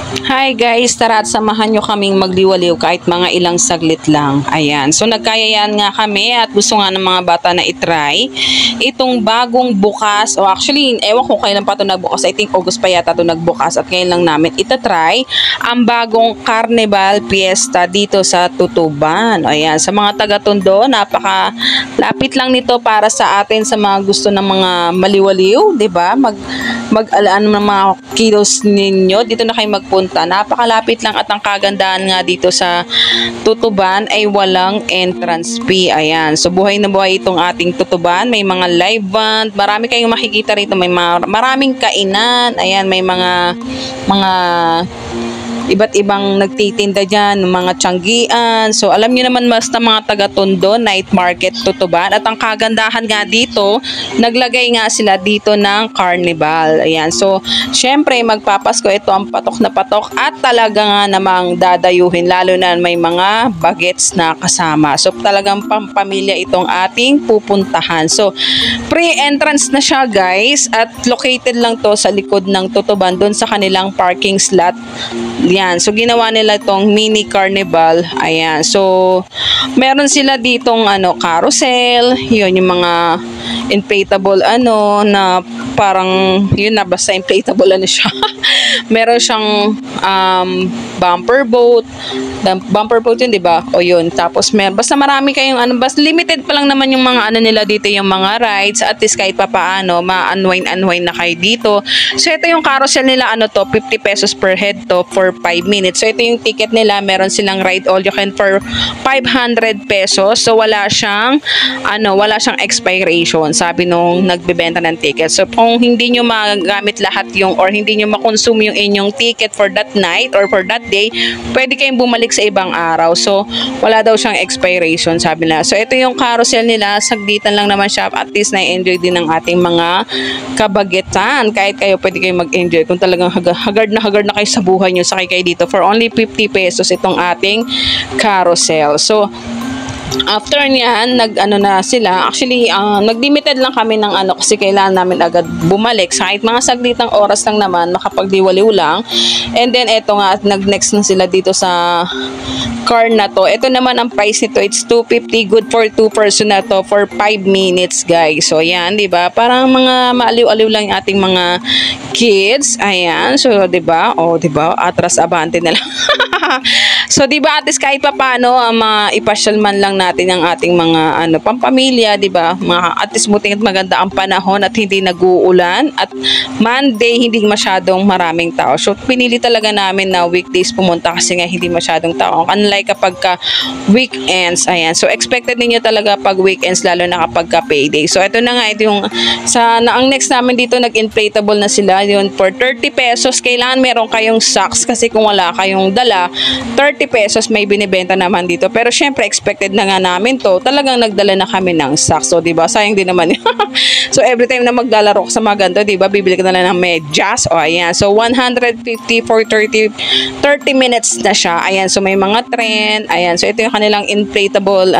Hi guys, tara at samahan nyo kaming magliwaliw kahit mga ilang saglit lang. Ayan, so nagkayayan nga kami at gusto nga ng mga bata na itry itong bagong bukas, o actually, ewan ko kailan pa ito nagbukas. I think August pa yata ito nagbukas at ngayon lang namin itatry ang bagong Carnival Fiesta dito sa Tutuban. Ayan, sa mga taga-Tondo, napaka-lapit lang nito para sa atin sa mga gusto ng mga maliwaliw, 'di ba? Mag-alaan ng mga kilos ninyo, dito na kayo magpunta. Napakalapit lang at ang kagandahan nga dito sa Tutuban ay walang entrance fee. Ayan. So buhay na buhay itong ating Tutuban. May mga live band. Marami kayong makikita rito. May maraming kainan. Ayan. May mga iba't ibang nagtitinda dyan, mga tiyanggian. So, alam niyo naman basta mga taga-Tondo, night market, Tutuban. At ang kagandahan nga dito, naglagay nga sila dito ng carnival. Ayan. So, syempre, magpapasko ito ang patok na patok at talaga nga namang dadayuhin, lalo na may mga bagets na kasama. So, talagang pampamilya itong ating pupuntahan. So, pre-entrance na siya, guys, at located lang to sa likod ng Tutuban, doon sa kanilang parking slot. Yan. So, ginawa nila itong mini carnival. Ayan. So, meron sila ditong carousel. Yun, yung mga inflatable na parang, yun na, basta inflatable siya. Meron siyang bumper boat. Bumper boat yun, di ba? O yun. Tapos, basta marami kayong basta limited pa lang naman yung mga nila dito, yung mga rides. At least kahit pa paano, ma-unwind na kayo dito. So, ito yung carousel nila, 50 pesos per head to for 5 minutes. So, ito yung ticket nila. Meron silang ride all you can for 500 pesos. So, wala siyang expiration. Sabi nung nagbebenta ng ticket. So, kung hindi nyo magamit lahat or hindi nyo makonsume yung inyong ticket for that night or for that day, pwede kayong bumalik sa ibang araw. So, wala daw siyang expiration, sabi nila. So, ito yung carousel nila. Sagditan lang naman siya. At least na-enjoy din ng ating mga kabagetan. Kahit kayo, pwede kayong mag-enjoy. Kung talagang hagard na kayo sa buhay nyo, sakay kayo dito for only 50 pesos itong ating carousel. So, after niyan, na sila. Actually, nag-limited lang kami ng kasi kailangan namin agad bumalik. Kahit mga saglitang oras lang naman, makapagdiwaliw lang. And then, eto nga, nag-next na sila dito sa car na to. Ito naman ang price nito. It's 250, good for 2 person na to for 5 minutes, guys. So, yan, di ba? Parang mga maaliw-aliw lang yung ating mga kids. Ayan. So, di ba? O, di ba? Atras abante na lang. So, di ba, at least kahit pa paano, ipasyal man lang natin ang ating mga pampamilya, di ba? At least buting at maganda ang panahon at hindi nag-uulan at Monday hindi masyadong maraming tao. So, pinili talaga namin na weekdays pumunta kasi nga hindi masyadong tao. Unlike kapag weekends, ayan. So, expected ninyo talaga pag weekends, lalo na kapag payday. So, ito na nga, ito yung ang next namin dito, nag-inflatable na sila. Yun, for 30 pesos, kailangan meron kayong socks kasi kung wala kayong dala, 30 pesos may binibenta naman dito. Pero syempre, expected na nga namin to. Talagang nagdala na kami ng socks. So, diba? Sayang din naman. So, every time na maglalaro ka sa mga ganito, diba? Bibili ka na lang ng medyas. O, ayan. So, 150 for 30 minutes na siya. Ayan. So, may mga trend. Ayan. So, ito yung kanilang inflatable,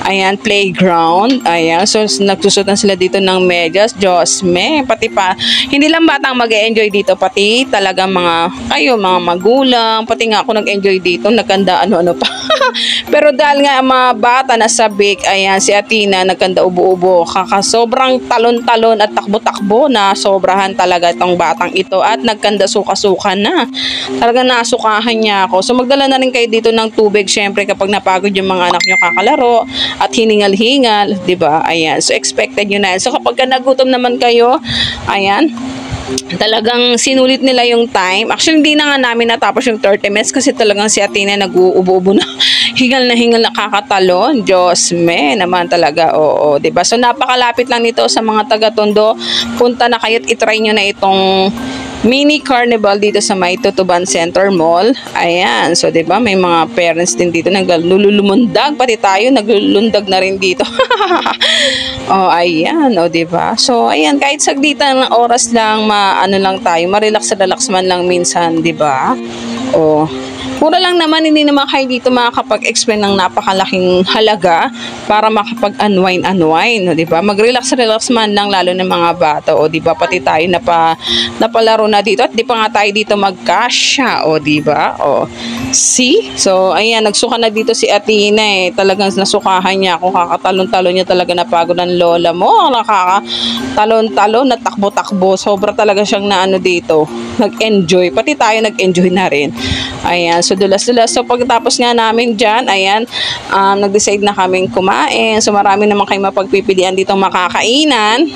ayan, playground. Ayan. So, nagsusot na sila dito ng medyas. Diyos me. Pati pa, hindi lang batang mag-e-enjoy dito. Pati talagang mga magulang. Pati nga ako nag-enjoy dito. Nagkanda pa. Pero dahil nga mga bata na sabik, ayan, si Athena nagkanda ubo-ubo. Sobrang talon-talon at takbo-takbo na sobrahan talaga itong batang ito. At nagkanda suka-suka na. Talagang nasukahan niya ako. So, magdala na rin kayo dito ng tubig. Syempre, kapag napagod yung mga anak nyo kakalaro at hiningal-hingal, diba? Ayan. So, expected nyo na yan. So, kapag nagutom naman kayo, ayan, talagang sinulit nila yung time. Actually, hindi na nga namin natapos yung 30 minutes kasi talagang si Athena nag-uubo-ubo na. Hingal na kakatalon. Diyos me naman talaga. Oo, diba? So, napakalapit lang nito sa mga taga-Tondo. Punta na kayo at itry nyo na itong mini carnival dito sa may Tutuban Center Mall. Ayan. So, diba? May mga parents din dito naglulumundag. Pati tayo, naglulundag na rin dito. Oh, ayan. O, diba? So, ayan. Kahit saglitan ng oras lang, lang tayo. Marelax man lang minsan, diba? Oh, Mura lang naman, hindi naman kayo dito makakapag-explain ng napakalaking halaga para makapag-unwind, di ba? Mag-relax man lang, lalo ng mga bata, o di ba? Pati tayo napalaro na dito at di pa nga tayo dito magkasya, o di ba? O, see? So, ayan, nagsuka na dito si Athena eh. Talagang nasukahan niya ako, kakatalon-talon niya talaga, napagod ng lola mo, nakakatalon-talon, natakbo-takbo, sobra talaga siyang naano dito, nag-enjoy, pati tayo nag-enjoy na rin. Ayan, so dulas-dulas. So pagkatapos nga namin dyan, ayan, nag-decide na kaming kumain. So marami naman kayong mapagpipilian dito makakainan.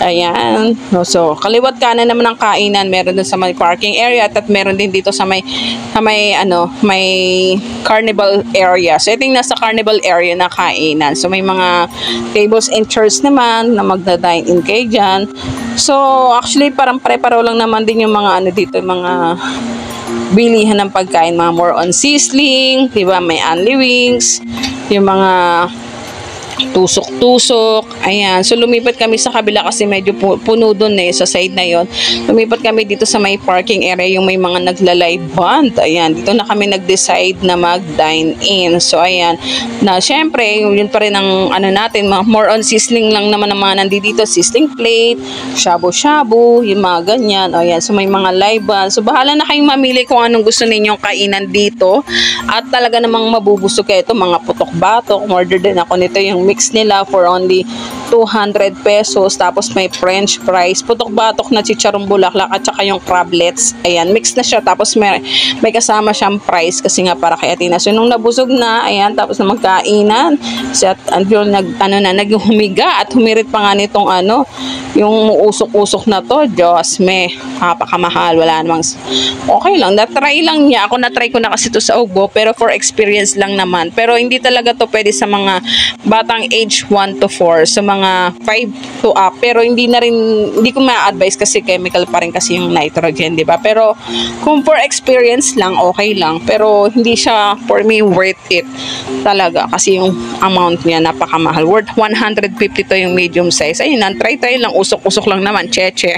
Ayan. So, kaliwat kanan naman ang kainan. Meron dun sa may parking area at meron din dito sa may carnival area. So, ito yung nasa carnival area na kainan. So, may mga tables and chairs naman na magda-dine-in kayo dyan. So, actually, parang pare-paro lang naman din yung mga dito, yung mga bilihan ng pagkain, mga more on sizzling, diba? May only wings, yung mga tusok-tusok. Ayan. So, lumipat kami sa kabila kasi medyo puno doon eh, sa side na yon. Lumipat kami dito sa may parking area, yung may mga nagla-live band. Ayan. Dito na kami nag-decide na mag-dine in. So, ayan. Na, syempre, yun pa rin ang natin, more on sizzling lang naman nandito. Sizzling plate, shabu-shabu, yung mga ganyan. Ayan. So, may mga live band. So, bahala na kayong mamili kung anong gusto ninyong kainan dito. At talaga namang mabubusog kayo ito. Mga putok-batok. Order din ako nito, yung mix nila for only 200 pesos. Tapos may french fries, putok-batok na chicharong bulaklak at saka yung crablets. Ayan, mix na siya. Tapos may kasama siyang fries kasi nga para kay Athena. So nung nabusog na, ayan, tapos na magkainan, siya naghumiga at humirit pa nga nitong yung usok-usok na to. Diyos me, kapakamahal. Wala namang, okay lang, na-try lang niya. Ako na-try ko na kasi to sa Ugbo, pero for experience lang naman. Pero hindi talaga to pwede sa mga batang age 1 to 4, sa mga 5 to up. Pero hindi ko ma-advise kasi chemical pa rin kasi yung nitrogen, di ba? Pero kung for experience lang, okay lang. Pero hindi siya for me worth it talaga kasi yung amount niya napakamahal. Worth 150 to yung medium size. Ayun, try lang, usok-usok lang naman, cheche.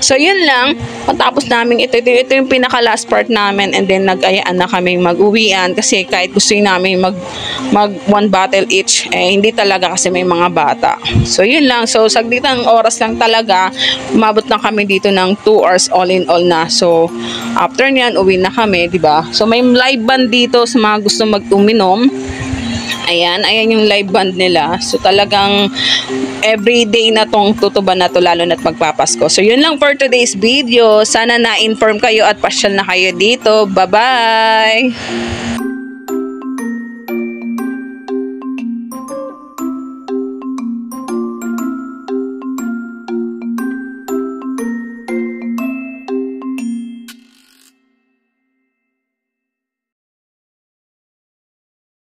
So yun lang, matapos namin ito yung pinaka last part namin, and then nag-ayaan na kaming mag-uwian kasi kahit gusto namin mag one bottle each, hindi talaga kasi may mga bata. So yun lang, so sagditang oras lang talaga, umabot na kami dito ng 2 hours all in all na. So after nyan, uwi na kami, diba? So may live band dito sa mga gusto mag-uminom. Ayan yung live band nila. So talagang everyday na tong tutuban na to, lalo na't magpapasko. So yun lang for today's video. Sana na-inform kayo at pasyal na kayo dito. Bye-bye!